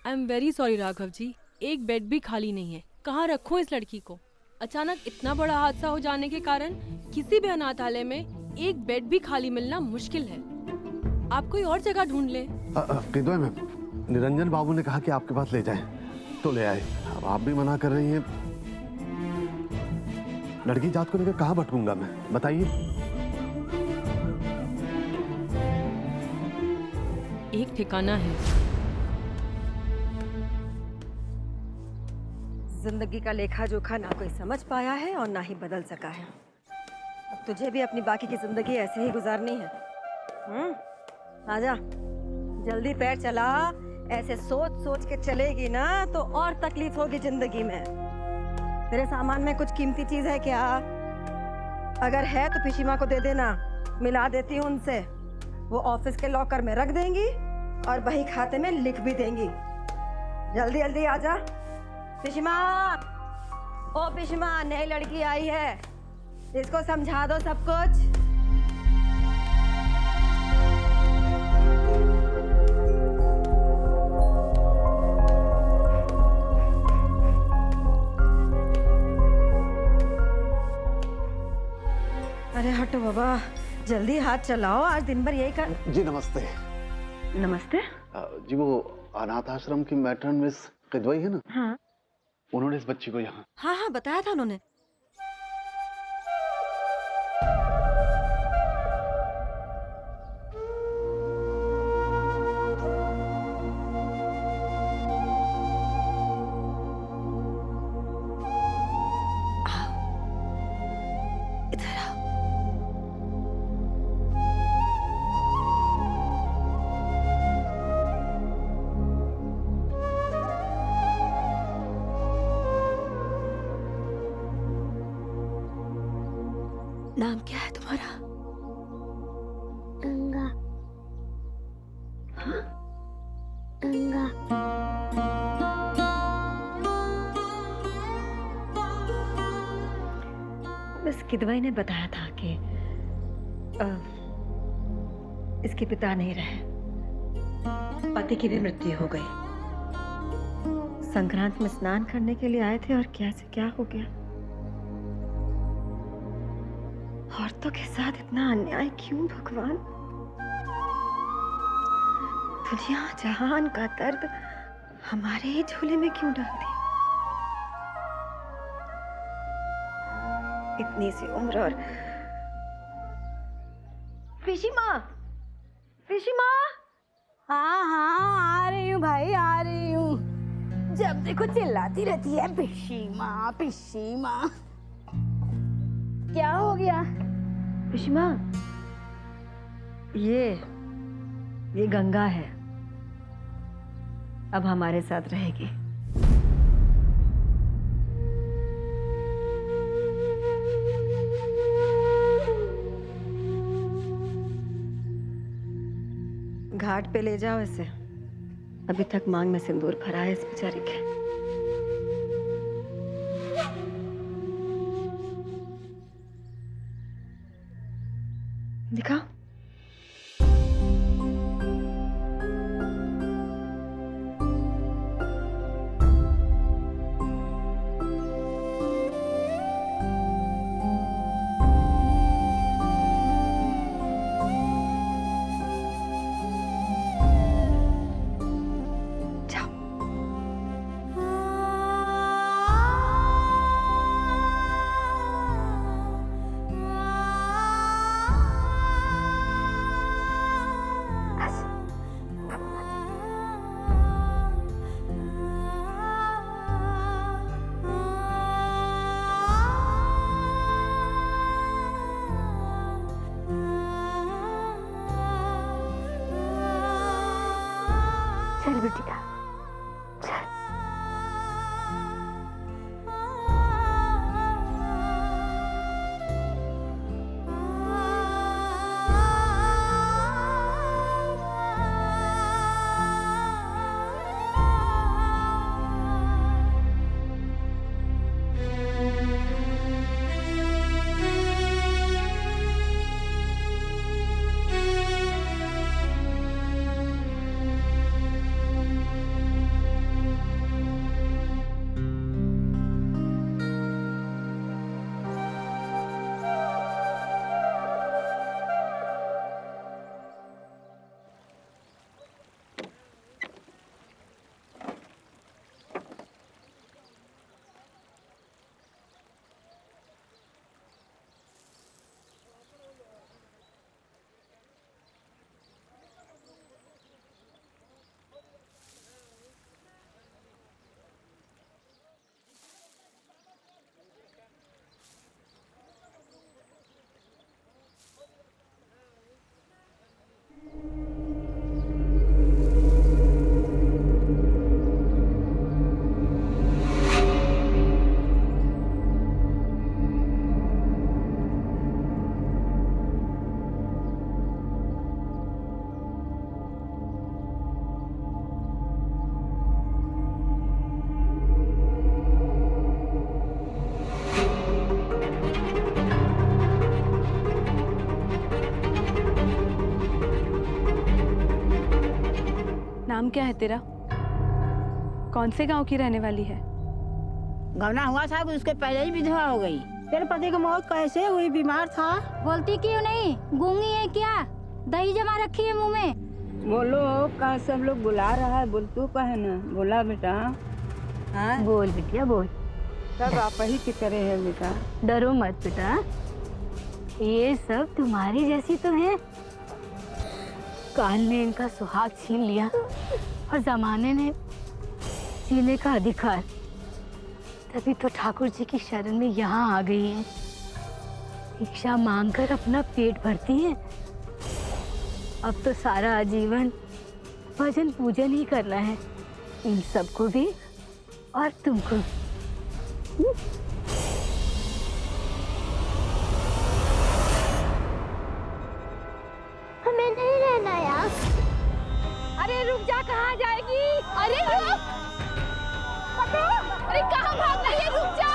I am very sorry Raghav ji, एक bed भी खाली नहीं है। कहाँ रखूं इस लड़की को? अचानक इतना बड़ा हादसा हो जाने के कारण किसी भी अनाथालय में एक बेड भी खाली मिलना मुश्किल है। आप कोई और जगह ढूंढ ले। किदवई मैम, निरंजन बाबू ने कहा कि आपके पास ले जाएं, तो ले आए। अब आप भी मना कर रही हैं। लड़की जात को लेकर कहाँ भटकूंगा मैं, बताइए। एक ठिकाना है। जिंदगी का लेखा जोखा ना कोई समझ पाया है और ना ही बदल सका है। अब तुझे भी अपनी बाकी की जिंदगी ऐसे ही गुजारनी है। आजा, जल्दी पैर चला। ऐसे सोच सोच के चलेगी ना तो और तकलीफ होगी जिंदगी में। तेरे सामान में कुछ कीमती चीज है क्या? अगर है तो पिशीमा को दे देना, मिला देती हूँ उनसे। वो ऑफिस के लॉकर में रख देंगी और बही खाते में लिख भी देंगी। जल्दी जल्दी आजा पिशीमा। ओ पिशीमा, नई लड़की आई है, इसको समझा दो सब कुछ। अरे हटो बाबा, जल्दी हाथ चलाओ, आज दिन भर यही कर। जी नमस्ते। नमस्ते। जी वो अनाथ आश्रम की मैट्रन मिस किदवई है ना? हाँ उन्होंने इस बच्ची को यहाँ। हाँ हाँ, बताया था उन्होंने। नाम क्या है तुम्हारा? गंगा। हाँ? गंगा। बस किदवई ने बताया था कि इसके पिता नहीं रहे, पति की भी मृत्यु हो गई। संक्रांत में स्नान करने के लिए आए थे और क्या से क्या हो गया। औरतों के साथ इतना अन्याय क्यों भगवान? दुनिया जहान का दर्द हमारे ही झोले में क्यों डाल दिया? इतनी सी उम्र और पिशीमा, पिशीमा। हाँ हाँ, आ रही हूँ भाई, आ रही हूँ। जब देखो चिल्लाती रहती है पिशीमा पिशीमा। क्या हो गया? पिशीमा, ये गंगा है, अब हमारे साथ रहेगी। घाट पे ले जाओ इसे, अभी तक मांग में सिंदूर भरा है इस बेचारी के। दिखाओ। क्या है तेरा? कौन से गांव की रहने वाली है? गवना हुआ था कि उसके पहले ही विधवा हो गई। तेरे पति की मौत कैसे हुई? बीमार था? बोलती क्यों नहीं? गूंगी है क्या? दही जमा रखी है मुंह में। बोलो, का सब लोग बुला रहा है, बोल तू कहे ना। बोला बेटा। हाँ, बोल बिटिया बोल। सब आप ही की तरह है बेटा। डरो मत बेटा, ये सब तुम्हारी जैसी तो है। काल ने इनका सुहाग छीन लिया और जमाने ने जीने का अधिकार। तभी तो ठाकुर जी की शरण में यहाँ आ गई हैं। भिक्षा मांगकर अपना पेट भरती हैं। अब तो सारा आजीवन भजन पूजन ही करना है, इन सबको भी और तुमको भी। हमें नहीं रहना यार। अरे रुक जा, कहाँ जाएगी? अरे रुक! अरे कहाँ भाग रही है? रुक जा!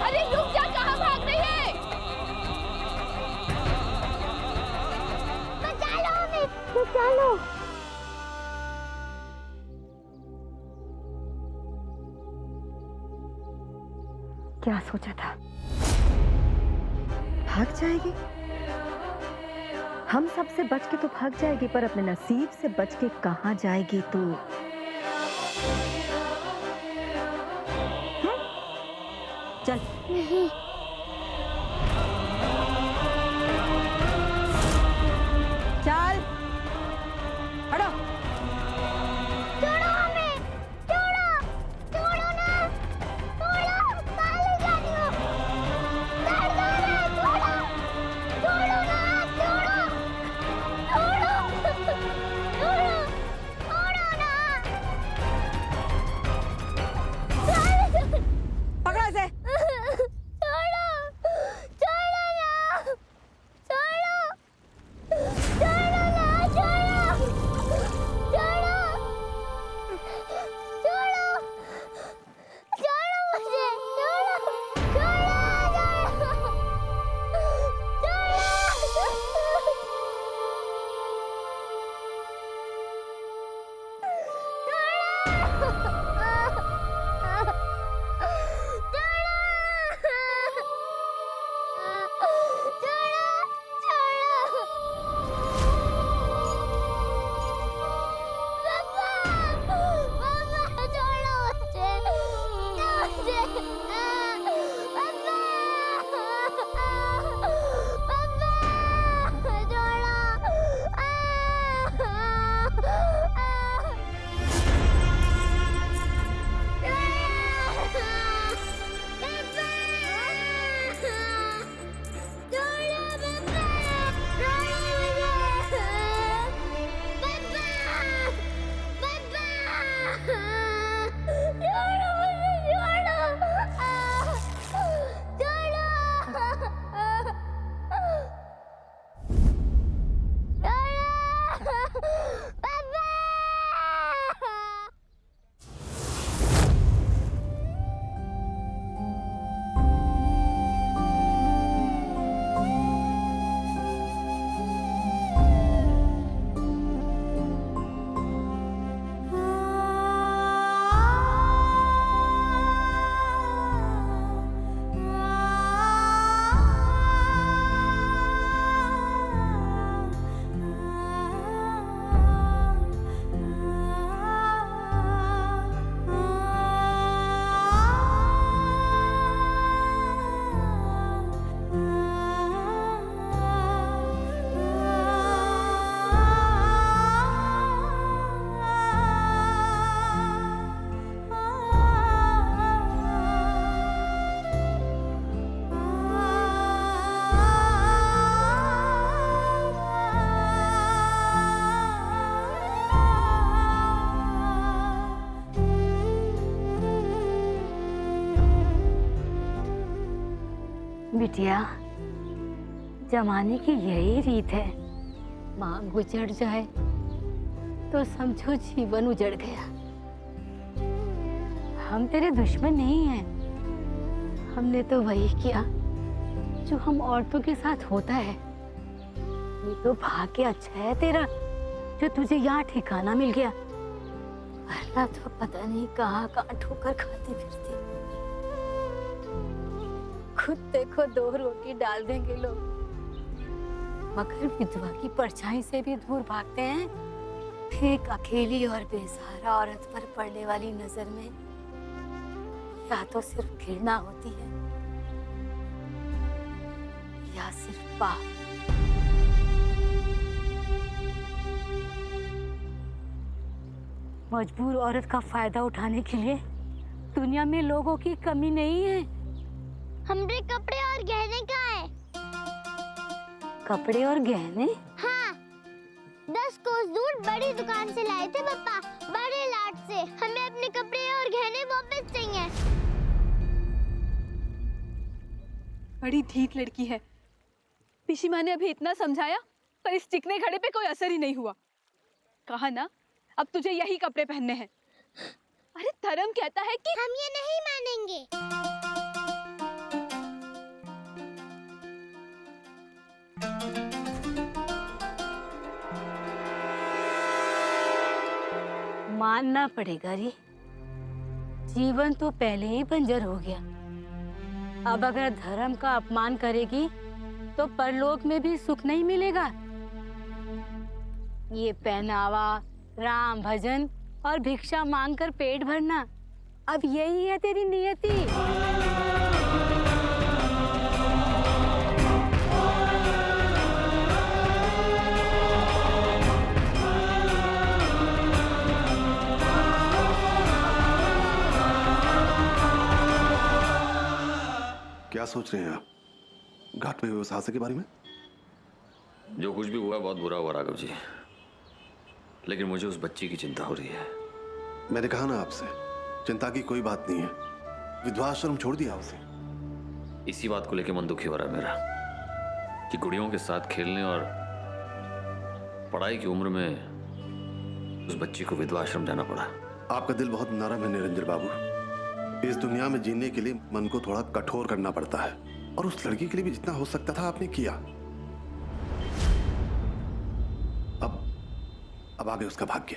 अरे रुक जा, कहाँ भाग रही है? बचा लो हमें, बचा लो। क्या सोचा था? भाग जाएगी? हम सबसे बच के तो भाग जाएगी, पर अपने नसीब से बच के कहाँ जाएगी तू? चल। नहीं। चल, हटो। छोड़ो हमें, छोड़ो, छोड़ो ना, छोड़ो, कहाँ ले जा रही हो? छोड़ दो ना, छोड़ो, छोड़ो ना, छोड़ो, छोड़ो, छोड़ो, छोड़ो ना, पकड़ो इसे। छोड़ो, छोड़ो ना, छोड़ो, छोड़ो ना, छोड़ो, छोड़ो, छोड़ो, छोड़ो मुझे, छोड़ो, छोड़ो, बिटिया, जमाने की यही रीत है। मांग उजड़ जाए तो समझो जीवन उजड़ गया। हम तेरे दुश्मन नहीं हैं। हमने तो वही किया जो हम औरतों के साथ होता है। ये तो भाग्य अच्छा है तेरा जो तुझे यहाँ ठिकाना मिल गया, वरना तो पता नहीं कहाँ कहाँ ठोकर खाती फिरती। खुद देखो 2 रोटी डाल देंगे लोग, मगर विधवा की परछाई से भी दूर भागते हैं। एक अकेली और बेसहारा औरत पर पड़ने वाली नजर में या तो सिर्फ घृणा होती है या सिर्फ पाप। मजबूर औरत का फायदा उठाने के लिए दुनिया में लोगों की कमी नहीं है। हमरे कपड़े और गहने कहाँ है? कपड़े और गहने? हाँ, 10 कोस दूर बड़ी दुकान से लाए थे पापा, बड़े लाट से। हमें अपने कपड़े और गहने वापस चाहिए। बड़ी ढीठ लड़की है। पिशी माँ ने अभी इतना समझाया, पर इस चिकने घड़े पे कोई असर ही नहीं हुआ। कहा ना, अब तुझे यही कपड़े पहनने हैं। अरे धर्म कहता है कि हम ये नहीं मानेंगे। मानना पड़ेगा रे, जीवन तो पहले ही बंजर हो गया। अब अगर धर्म का अपमान करेगी तो परलोक में भी सुख नहीं मिलेगा। ये पहनावा, राम भजन और भिक्षा मांगकर पेट भरना, अब यही है तेरी नियति। क्या सोच रहे हैं आप घाट में हुए उस हादसे के बारे में? जो कुछ भी हुआ बहुत बुरा हुआ राघव जी, लेकिन मुझे उस बच्ची की चिंता हो रही है। मैंने कहा ना आपसे, चिंता की कोई बात नहीं है। विधवा आश्रम छोड़ दिया उसे। इसी बात को लेकर मन दुखी हो रहा है मेरा कि गुड़ियों के साथ खेलने और पढ़ाई की उम्र में उस बच्ची को विधवा आश्रम जाना पड़ा। आपका दिल बहुत नरम है निरंजन बाबू। इस दुनिया में जीने के लिए मन को थोड़ा कठोर करना पड़ता है, और उस लड़की के लिए भी जितना हो सकता था आपने किया। अब आगे उसका भाग्य।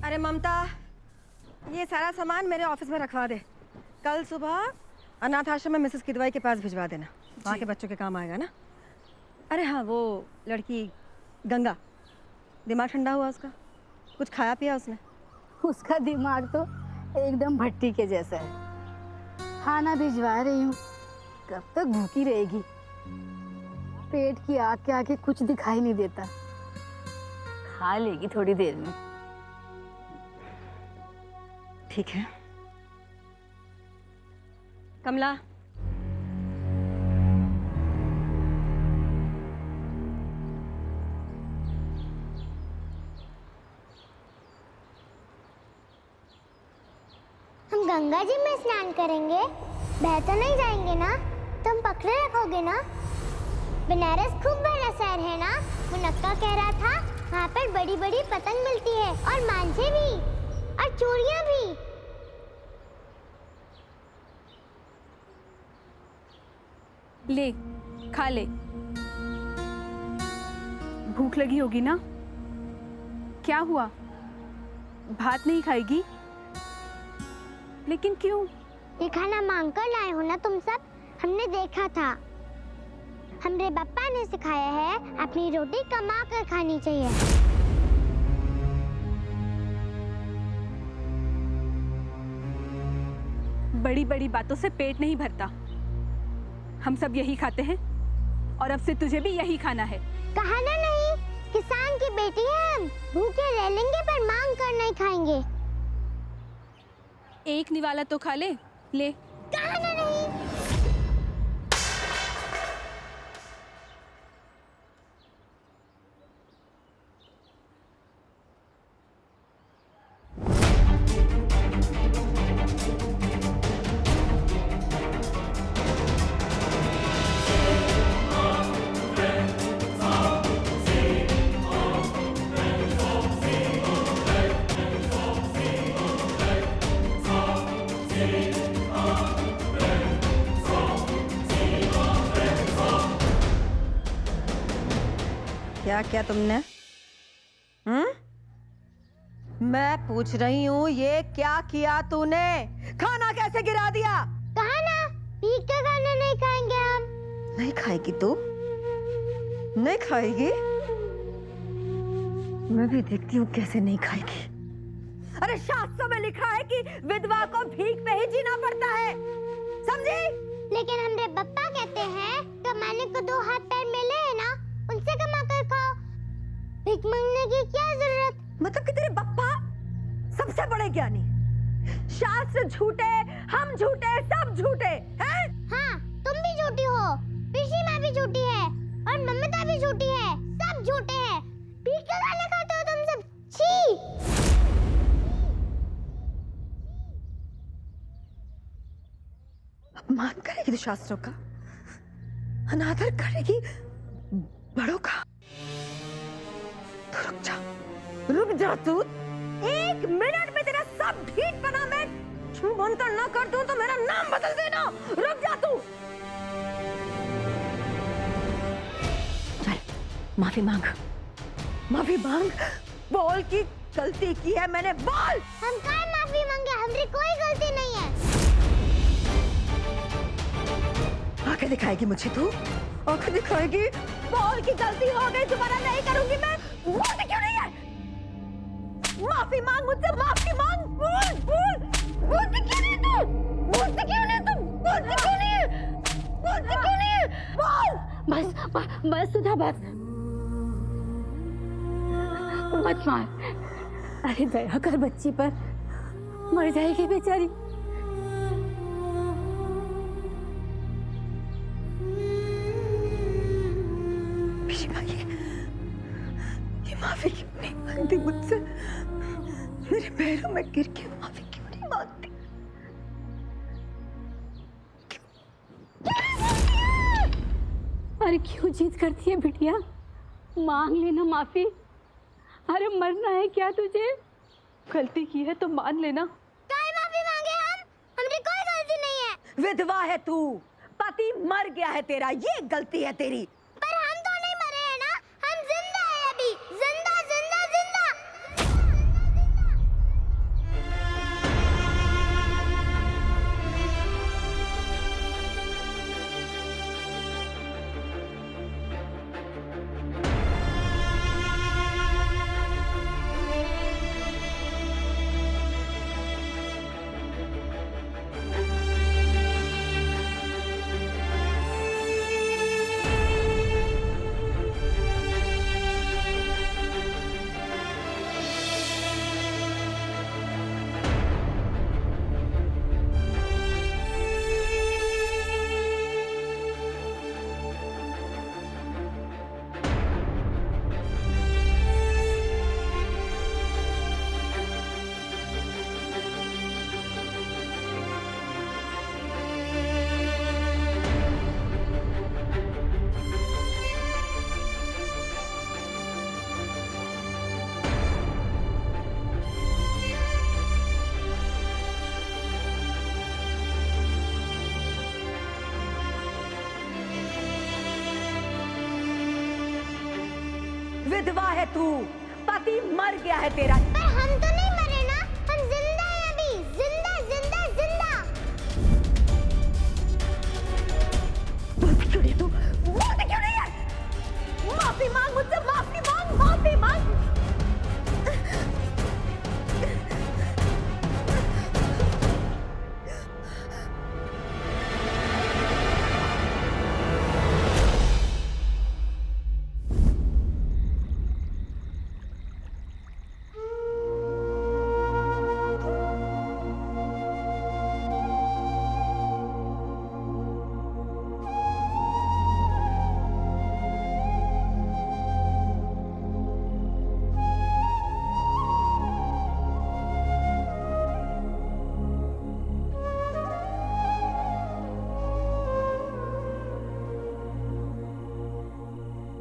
अरे ममता, ये सारा सामान मेरे ऑफिस में रखवा दे। कल सुबह अनाथ आश्रम में मिसेस किदवाई के पास भिजवा देना, वहाँ के बच्चों के काम आएगा ना। अरे हाँ, वो लड़की गंगा, दिमाग ठंडा हुआ उसका? कुछ खाया पिया उसने? उसका दिमाग तो एकदम भट्टी के जैसा है। खाना भिजवा रही हूँ, कब तक भूखी रहेगी? पेट की आग के आगे कुछ दिखाई नहीं देता, खा लेगी थोड़ी देर में। ठीक है। कमला, हम गंगा जी में स्नान करेंगे, बह तो नहीं जाएंगे ना? तुम पकड़े रखोगे ना? बनारस खूब बड़ा शहर है ना? मुनक्का कह रहा था वहाँ पर बड़ी बड़ी पतंग मिलती है, और मांझे भी, और चूड़ियाँ भी। ले, खा ले। भूख लगी होगी ना? क्या हुआ, भात नहीं खाएगी? लेकिन क्यों? ये खाना मांग कर लाए हो ना तुम सब? हमने देखा था। हमरे पापा ने सिखाया है अपनी रोटी कमा कर खानी चाहिए। बड़ी बड़ी बातों से पेट नहीं भरता। हम सब यही खाते हैं, और अब से तुझे भी यही खाना है। कहा ना नहीं, किसान की बेटी है हम। भूखे रह लेंगे पर मांग कर नहीं खाएंगे। एक निवाला तो खा ले। ले। कहा ना नहीं। क्या किया तुमने? मैं पूछ रही हूँ, ये क्या किया तूने? खाना कैसे गिरा दिया? कहा ना भीख का खाना नहीं खाएंगे हम। नहीं खाएगी तू? नहीं खाएगी? मैं भी देखती हूँ कैसे नहीं खाएगी। अरे शास्त्रों में लिखा है कि विधवा को भीख पे ही जीना पड़ता है, समझी? लेकिन हमरे पप्पा कहते हैं कमाने को दो हाथ पैर मिले हैं ना, उनसे कमा कर खाओ, भीख मांगने की क्या जरूरत? मतलब कि तेरे पप्पा सबसे बड़े ज्ञानी, शास्त्र झूठे, हम झूठे, सब झूठे हैं? हाँ, तुम भी झूठी हो, पिशी माँ भी झूठी है और ममता भी झूठी है, सब झूठे हैं। भीख का खाना खाते हो तुम सब, छी! अपमान करेगी तो शास्त्रों का, अनादर करेगी बड़ों का। तो रुक जा तू। 1 मिनट में तेरा सब ढीठ बना मैं छूमंतर न कर दूं तो मेरा नाम बदल देना। रुक जा तू। चल माफी मांग, माफी मांग, बोल की गलती की है मैंने, बोल। हम काय माफी मांगे, हमारी कोई गलती नहीं है। आंखें दिखाएगी मुझे तू, आंखें दिखाएगी? बोल की गलती हो गई, दोबारा नहीं करूंगी मैं। बोलती क्यों नहीं है? माफी मांग मुझसे, माफी मांग, बोल बोल। बोलती क्यों नहीं तू? बोलती क्यों नहीं तू? बोलती क्यों नहीं है? बोलती क्यों नहीं है? बोल। बस सुधा बस, मत मार। अरे दया कर बच्ची पर, मर जाएगी बेचारी। ये माफी क्यों नहीं मांगती मुझसे? मेरे पैरों में गिर के माफी क्यों नहीं मांगती? अरे क्यों जिद करती है बिटिया, मांग लेना माफी। अरे मरना है क्या तुझे? गलती की है तो मान लेना। काय माफी मांगे हम? हमारी कोई गलती नहीं है। विधवा है तू, पति मर गया है तेरा, ये गलती है तेरी। पर हम तो नहीं मरे हैं ना, हम जिंदा हैं अभी, जिंदा जिंदा जिंदा। विधवा है तू, पति मर गया है तेरा। पर हम तो नहीं मरे ना, हम जिंदा हैं अभी, जिंदा जिंदा जिंदा। बोलती क्यों नहीं तू? बोलती क्यों नहीं है? माफी मांग मुझसे, माफी मांग, माफी मांग।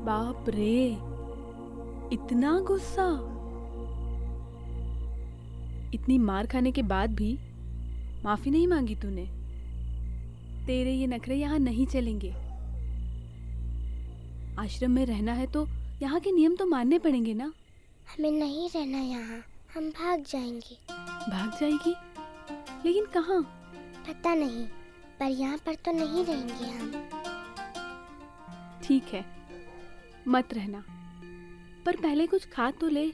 बाप रे, इतना गुस्सा! इतनी मार खाने के बाद भी माफी नहीं मांगी तूने। तेरे ये नखरे यहाँ नहीं चलेंगे। आश्रम में रहना है तो यहाँ के नियम तो मानने पड़ेंगे ना। हमें नहीं रहना यहाँ, हम भाग जाएंगे। भाग जाएगी? लेकिन कहाँ? पता नहीं, पर यहाँ पर तो नहीं रहेंगे हम। ठीक है, मत रहना, पर पहले कुछ खा तो ले।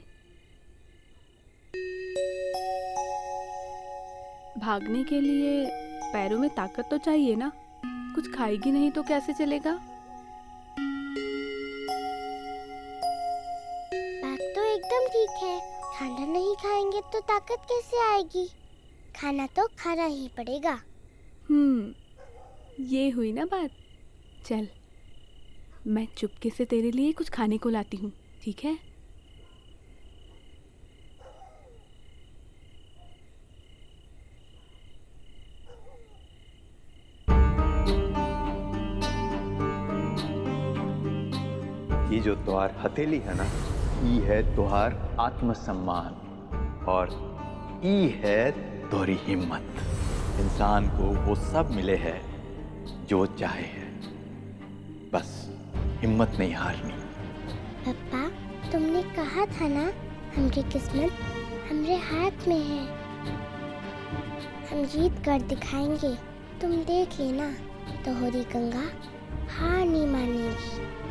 भागने के लिए पैरों में ताकत तो चाहिए ना। कुछ खाएगी नहीं तो कैसे चलेगा? बात तो एकदम ठीक है, खाना नहीं खाएंगे तो ताकत कैसे आएगी? खाना तो खाना ही पड़ेगा। ये हुई ना बात। चल, मैं चुपके से तेरे लिए कुछ खाने को लाती हूँ, ठीक है? ये जो त्योहार हथेली है ना, ई है त्योहार आत्मसम्मान और ई है तोरी हिम्मत। इंसान को वो सब मिले है जो चाहे है, बस हिम्मत नहीं हारनी। पापा, तुमने कहा था ना हमारी किस्मत हमारे हाथ में है। हम जीत कर दिखाएंगे, तुम देख लेना। तो होरी गंगा हार नहीं मानेगी।